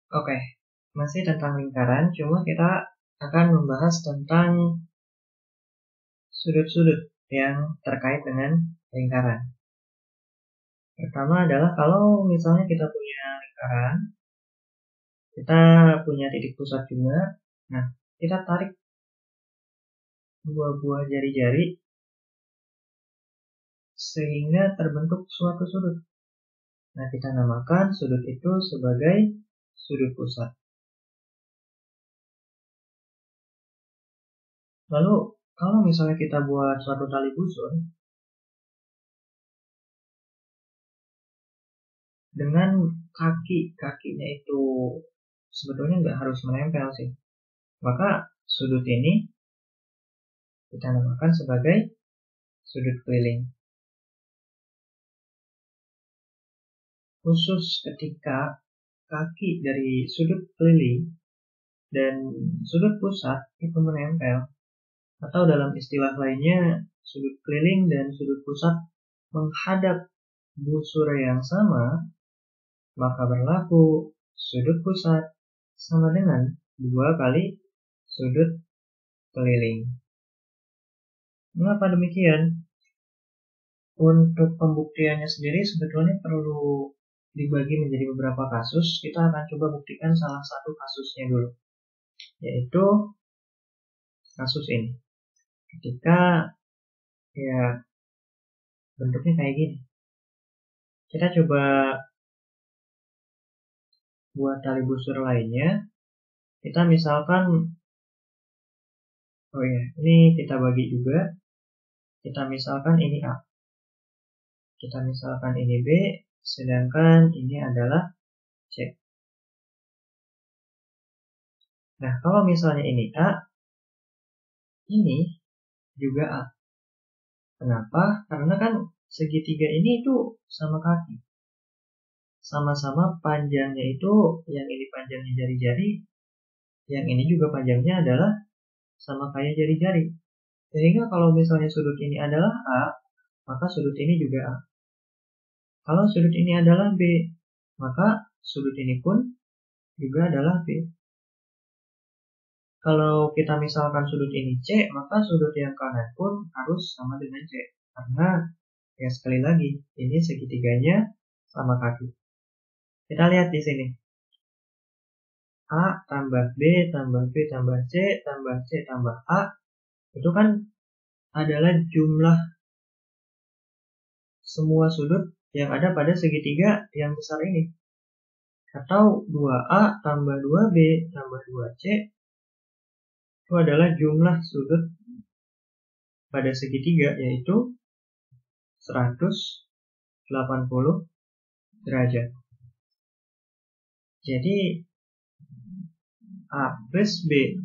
Oke, masih tentang lingkaran, cuma kita akan membahas tentang sudut-sudut yang terkait dengan lingkaran. Pertama adalah kalau misalnya kita punya lingkaran, kita punya titik pusat juga. Nah, kita tarik dua buah jari-jari sehingga terbentuk suatu sudut. Nah, kita namakan sudut itu sebagai sudut pusat. Lalu, kalau misalnya kita buat suatu tali busur, dengan kakinya itu sebetulnya nggak harus menempel sih. Maka sudut ini kita namakan sebagai sudut keliling. Khusus ketika kaki dari sudut keliling dan sudut pusat itu menempel, atau dalam istilah lainnya sudut keliling dan sudut pusat menghadap busur yang sama, maka berlaku sudut pusat sama dengan 2 kali sudut keliling. Mengapa demikian? Untuk pembuktiannya sendiri sebetulnya perlu dibagi menjadi beberapa kasus. Kita akan coba buktikan salah satu kasusnya dulu, yaitu kasus ini. Ketika ya bentuknya kayak gini, kita coba buat tali busur lainnya. Kita misalkan, ini kita bagi juga. Kita misalkan ini A, kita misalkan ini B, sedangkan ini adalah C. Nah, kalau misalnya ini A, ini juga A. Kenapa? Karena kan segitiga ini itu sama kaki. Sama-sama panjangnya itu, yang ini panjangnya jari-jari, yang ini juga panjangnya adalah sama kayak jari-jari. Sehingga kalau misalnya sudut ini adalah A, maka sudut ini juga A. Kalau sudut ini adalah B, maka sudut ini pun juga adalah B. Kalau kita misalkan sudut ini C, maka sudut yang kanan pun harus sama dengan C. Karena, ya sekali lagi, ini segitiganya sama kaki. Kita lihat di sini. A tambah B tambah B tambah C tambah C tambah A, itu kan adalah jumlah semua sudut yang ada pada segitiga yang besar ini. Atau 2A tambah 2B tambah 2C, itu adalah jumlah sudut pada segitiga, yaitu 180 derajat. Jadi A plus B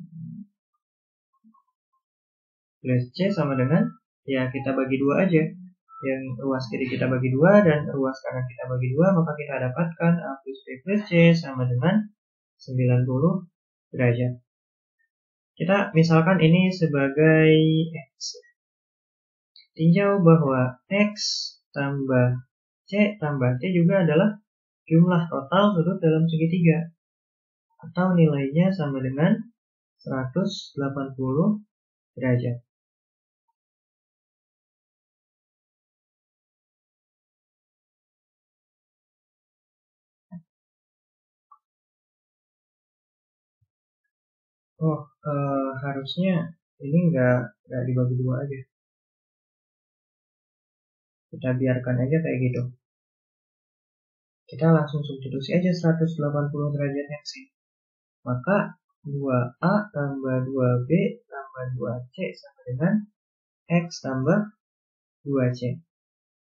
plus C sama dengan, ya kita bagi 2 aja. Yang ruas kiri kita bagi 2 dan ruas kanan kita bagi 2, maka kita dapatkan A plus B plus C sama dengan 90 derajat. Kita misalkan ini sebagai X. Tinjau bahwa X tambah C tambah T juga adalah jumlah total sudut dalam segitiga, atau nilainya sama dengan 180 derajat. Harusnya ini nggak dibagi 2 aja. Kita biarkan aja kayak gitu. Kita langsung substitusi aja 180 derajatnya ke sini. Maka 2A tambah 2B tambah 2C sama dengan X tambah 2C.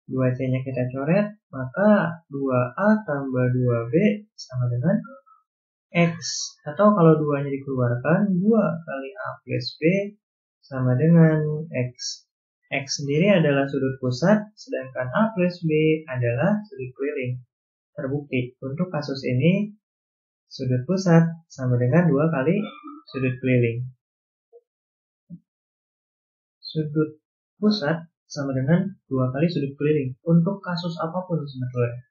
2C-nya kita coret, maka 2A tambah 2B sama dengan X. Atau kalau 2-nya dikeluarkan, 2 kali A plus B sama dengan X. X sendiri adalah sudut pusat, sedangkan A plus B adalah sudut keliling. Terbukti, untuk kasus ini, sudut pusat sama dengan 2 kali sudut keliling. Sudut pusat sama dengan 2 kali sudut keliling untuk kasus apapun sebetulnya.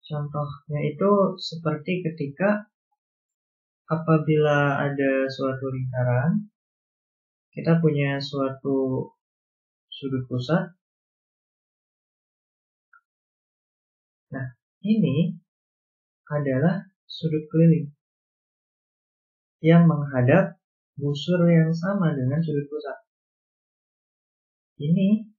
Contohnya itu seperti ketika apabila ada suatu lingkaran, kita punya suatu sudut pusat. Nah, ini adalah sudut keliling yang menghadap busur yang sama dengan sudut pusat. Ini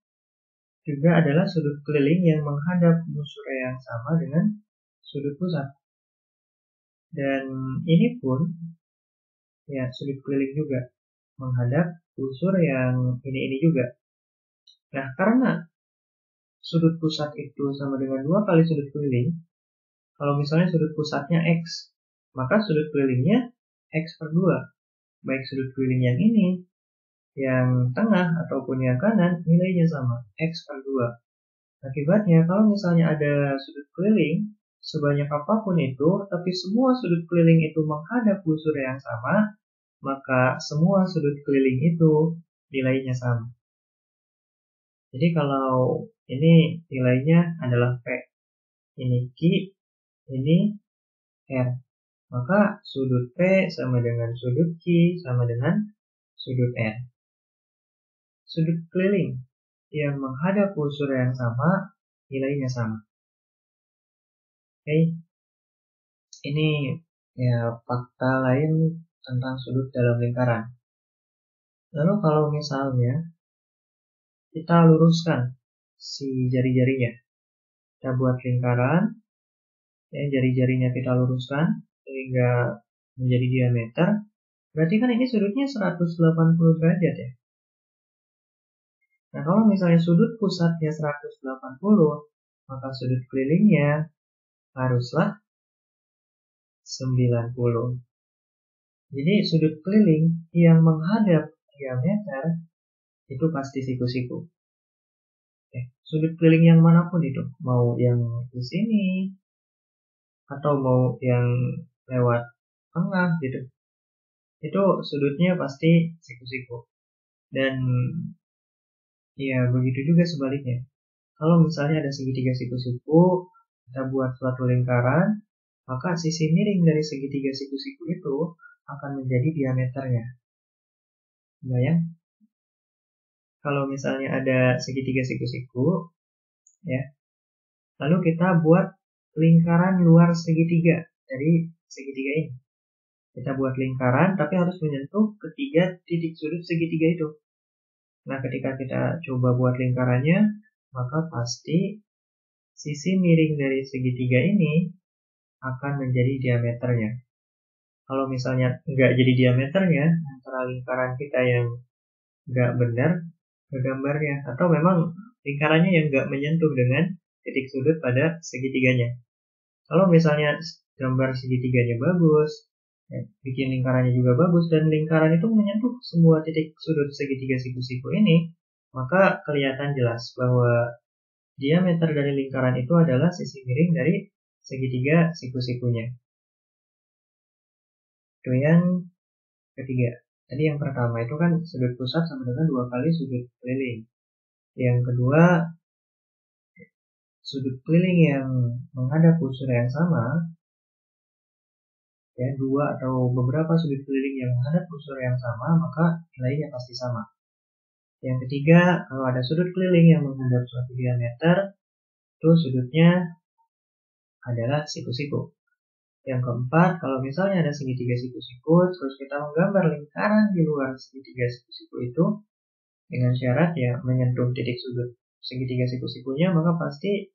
juga adalah sudut keliling yang menghadap busur yang sama dengan sudut pusat. Dan ini pun ya sudut keliling juga menghadap busur yang ini juga. Nah, karena sudut pusat itu sama dengan 2 kali sudut keliling, kalau misalnya sudut pusatnya X, maka sudut kelilingnya X per 2. Baik sudut keliling yang ini, yang tengah ataupun yang kanan, nilainya sama, X per 2. Akibatnya, kalau misalnya ada sudut keliling, sebanyak apapun itu, tapi semua sudut keliling itu menghadap busur yang sama, maka semua sudut keliling itu nilainya sama. Jadi kalau ini nilainya adalah P, ini Q, ini R. Maka sudut P sama dengan sudut Q sama dengan sudut R. Sudut keliling yang menghadap busur yang sama, nilainya sama. Oke, ini ya fakta lain tentang sudut dalam lingkaran. Lalu kalau misalnya kita luruskan si jari-jarinya, kita buat lingkaran, ya jari-jarinya kita luruskan sehingga menjadi diameter, berarti kan ini sudutnya 180 derajat ya. Nah, kalau misalnya sudut pusatnya 180, maka sudut kelilingnya haruslah 90. Jadi sudut keliling yang menghadap diameter itu pasti siku-siku. Sudut keliling yang manapun itu, mau yang di sini atau mau yang lewat tengah gitu, itu sudutnya pasti siku-siku. Dan ya begitu juga sebaliknya. Kalau misalnya ada segitiga siku-siku, kita buat suatu lingkaran, maka sisi miring dari segitiga siku-siku itu akan menjadi diameternya. Bayang? Kalau misalnya ada segitiga siku-siku, ya, lalu kita buat lingkaran luar segitiga dari segitiga ini. Kita buat lingkaran, tapi harus menyentuh ketiga titik sudut segitiga itu. Nah, ketika kita coba buat lingkarannya, maka pasti sisi miring dari segitiga ini akan menjadi diameternya. Kalau misalnya nggak jadi diameternya, antara lingkaran kita yang nggak benar ke gambarnya, atau memang lingkarannya yang nggak menyentuh dengan titik sudut pada segitiganya. Kalau misalnya gambar segitiganya bagus, ya, bikin lingkarannya juga bagus, dan lingkaran itu menyentuh semua titik sudut segitiga siku-siku ini, maka kelihatan jelas bahwa diameter dari lingkaran itu adalah sisi miring dari segitiga siku-sikunya. Itu yang ketiga. Tadi yang pertama itu kan sudut pusat sama dengan 2 kali sudut keliling. Yang kedua, sudut keliling yang menghadap busur yang sama, ya, 2 atau beberapa sudut keliling yang menghadap busur yang sama, maka nilainya pasti sama. Yang ketiga, kalau ada sudut keliling yang menghadap suatu diameter, itu sudutnya adalah siku-siku. Yang keempat, kalau misalnya ada segitiga siku-siku, terus kita menggambar lingkaran di luar segitiga siku-siku itu, dengan syarat ya menyentuh titik sudut segitiga siku-sikunya, maka pasti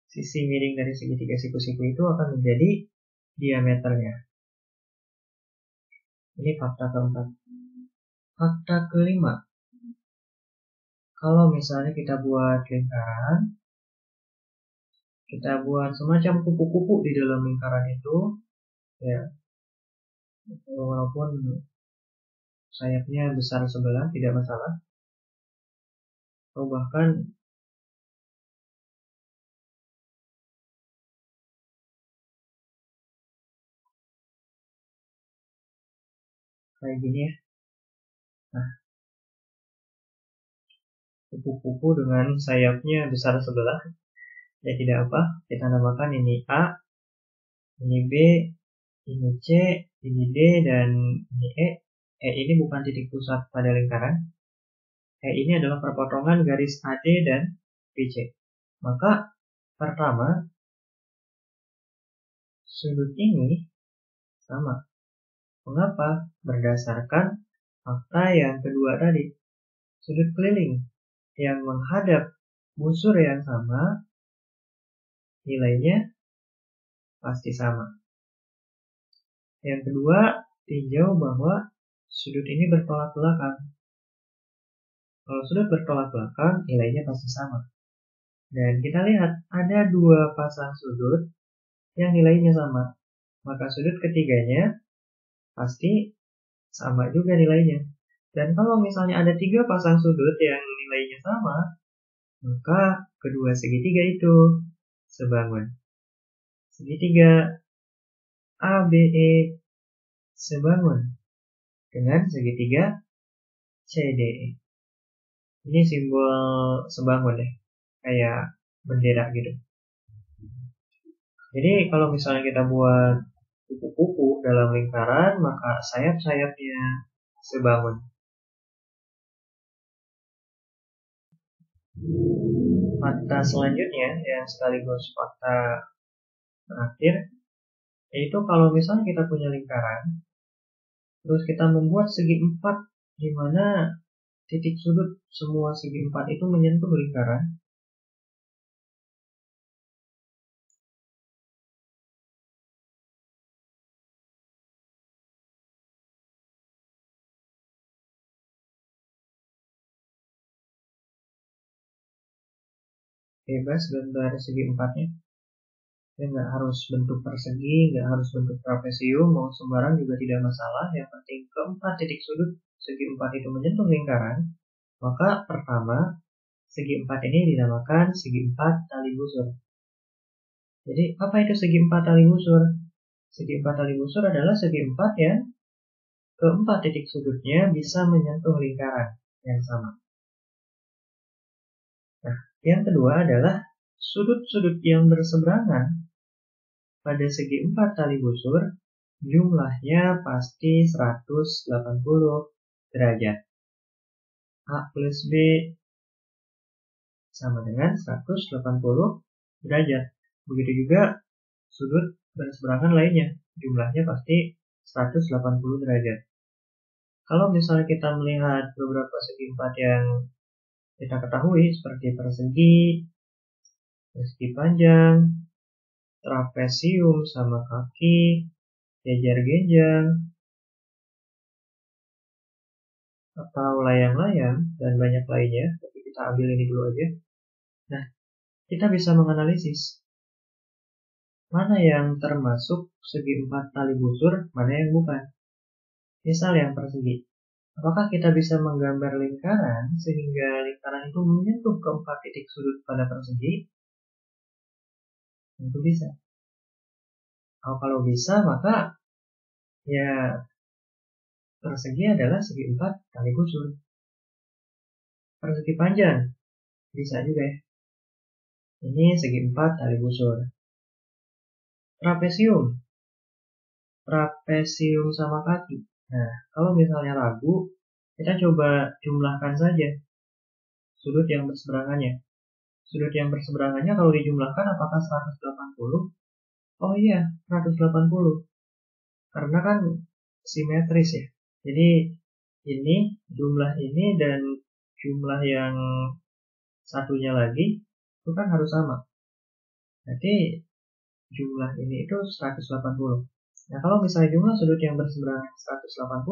sisi miring dari segitiga siku-siku itu akan menjadi diameternya. Ini fakta keempat. Fakta kelima, kalau misalnya kita buat lingkaran, kita buat semacam kupu-kupu di dalam lingkaran itu, ya, walaupun sayapnya besar sebelah tidak masalah, atau bahkan kayak gini ya. Nah, kupu-kupu dengan sayapnya besar sebelah, Ya tidak apa, kita namakan ini A, ini B, ini C, ini D, dan ini E. E ini bukan titik pusat pada lingkaran. E ini adalah perpotongan garis AD dan BC. Maka pertama, sudut ini sama. Mengapa? Berdasarkan fakta yang kedua tadi. Sudut keliling yang menghadap busur yang sama, nilainya pasti sama. Yang kedua, tinjau bahwa sudut ini bertolak belakang. Kalau sudut bertolak belakang, nilainya pasti sama. Dan kita lihat, ada dua pasang sudut yang nilainya sama. Maka sudut ketiganya pasti sama juga nilainya. Dan kalau misalnya ada 3 pasang sudut yang nilainya sama, maka kedua segitiga itu sebangun. Segitiga ABE sebangun dengan segitiga CDE. Ini simbol sebangun deh, kayak bendera gitu. Jadi kalau misalnya kita buat kupu-kupu dalam lingkaran, maka sayap-sayapnya sebangun. Fakta selanjutnya yang sekaligus fakta terakhir, yaitu kalau misalnya kita punya lingkaran, terus kita membuat segi 4 di mana titik sudut semua segi 4 itu menyentuh lingkaran. Bebas gambar segi 4-nya. Ya, nggak harus bentuk persegi, nggak harus bentuk trapesium, mau sembarang juga tidak masalah. Yang penting keempat titik sudut segi 4 itu menyentuh lingkaran. Maka pertama, segi 4 ini dinamakan segi 4 tali busur. Jadi apa itu segi 4 tali busur? Segi 4 tali busur adalah segi 4 yang keempat titik sudutnya bisa menyentuh lingkaran yang sama. Nah, yang kedua adalah sudut-sudut yang berseberangan pada segi 4 tali busur jumlahnya pasti 180 derajat. A plus B sama dengan 180 derajat. Begitu juga sudut berseberangan lainnya, jumlahnya pasti 180 derajat. Kalau misalnya kita melihat beberapa segi 4 yang kita ketahui seperti persegi panjang, trapesium sama kaki, jejer-genjang, atau layang-layang, dan banyak lainnya, tapi kita ambil ini dulu aja. Nah, kita bisa menganalisis mana yang termasuk segi 4 tali busur, mana yang bukan. Misal yang persegi. Apakah kita bisa menggambar lingkaran sehingga lingkaran itu menyentuh keempat titik sudut pada persegi? Tentu bisa. Kalau bisa, maka ya persegi adalah segi 4 tali busur. Persegi panjang bisa juga ya. Ini segi 4 tali busur. Trapesium sama kaki. Nah, kalau misalnya ragu, kita coba jumlahkan saja sudut yang berseberangannya. Sudut yang berseberangannya kalau dijumlahkan apakah 180? Oh iya, 180. Karena kan simetris ya. Jadi ini, jumlah ini, dan jumlah yang satunya lagi itu kan harus sama. Jadi jumlah ini itu 180. Nah, kalau misalnya jumlah sudut yang berseberangan 180,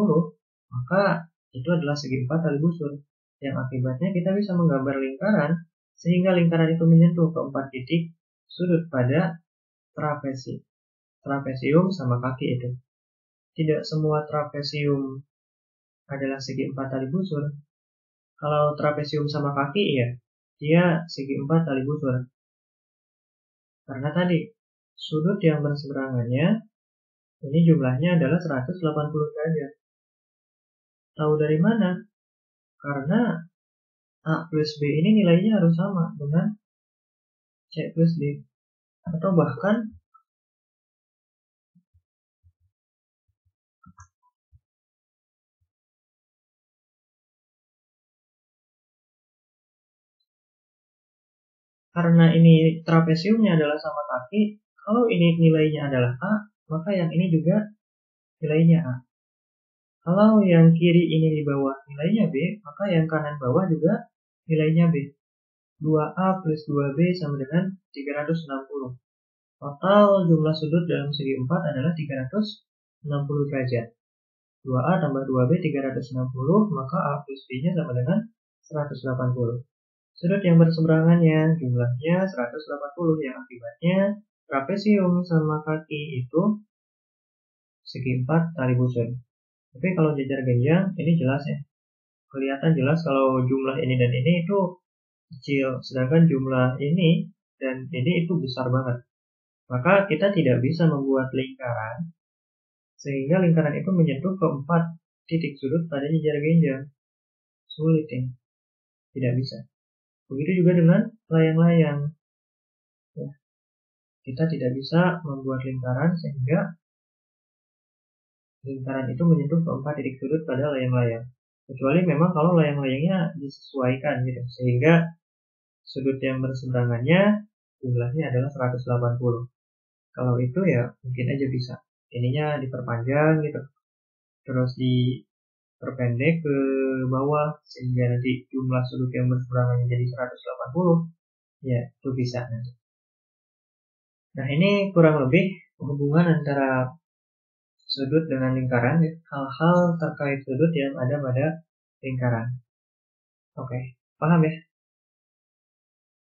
maka itu adalah segi 4 tali busur. Yang akibatnya kita bisa menggambar lingkaran sehingga lingkaran itu menyentuh keempat titik sudut pada trapesium sama kaki itu. Tidak semua trapesium adalah segi 4 tali busur. Kalau trapesium sama kaki ya, dia segi 4 tali busur. Karena tadi sudut yang berseberangannya ini jumlahnya adalah 180 derajat. Tahu dari mana? Karena A plus B ini nilainya harus sama dengan C plus D. Atau bahkan karena ini trapesiumnya adalah sama kaki, kalau ini nilainya adalah A, maka yang ini juga nilainya A. Kalau yang kiri ini di bawah nilainya B, maka yang kanan bawah juga nilainya B. 2A plus 2B sama dengan 360. Total jumlah sudut dalam segi 4 adalah 360 derajat. 2A tambah 2B 360, maka A plus B-nya sama dengan 180. Sudut yang berseberangannya jumlahnya 180, yang akibatnya trapesium sama kaki itu segi 4 tali busur. Tapi kalau jajar genjang ini jelas ya. Kelihatan jelas kalau jumlah ini dan ini itu kecil, sedangkan jumlah ini dan ini itu besar banget. Maka kita tidak bisa membuat lingkaran sehingga lingkaran itu menyentuh ke 4 titik sudut pada jajar genjang. Sulit ya. Tidak bisa. Begitu juga dengan layang-layang. Ya. Kita tidak bisa membuat lingkaran sehingga lingkaran itu menyentuh ke 4 titik sudut pada layang-layang. Kecuali memang kalau layang-layangnya disesuaikan gitu, sehingga sudut yang berseberangannya jumlahnya adalah 180. Kalau itu ya mungkin aja bisa. Ininya diperpanjang gitu. Terus diperpendek ke bawah sehingga nanti jumlah sudut yang berseberangan jadi 180. Ya, itu bisa nanti. Nah, ini kurang lebih hubungan antara sudut dengan lingkaran, ya. Hal-hal terkait sudut yang ada pada lingkaran. Oke, paham ya?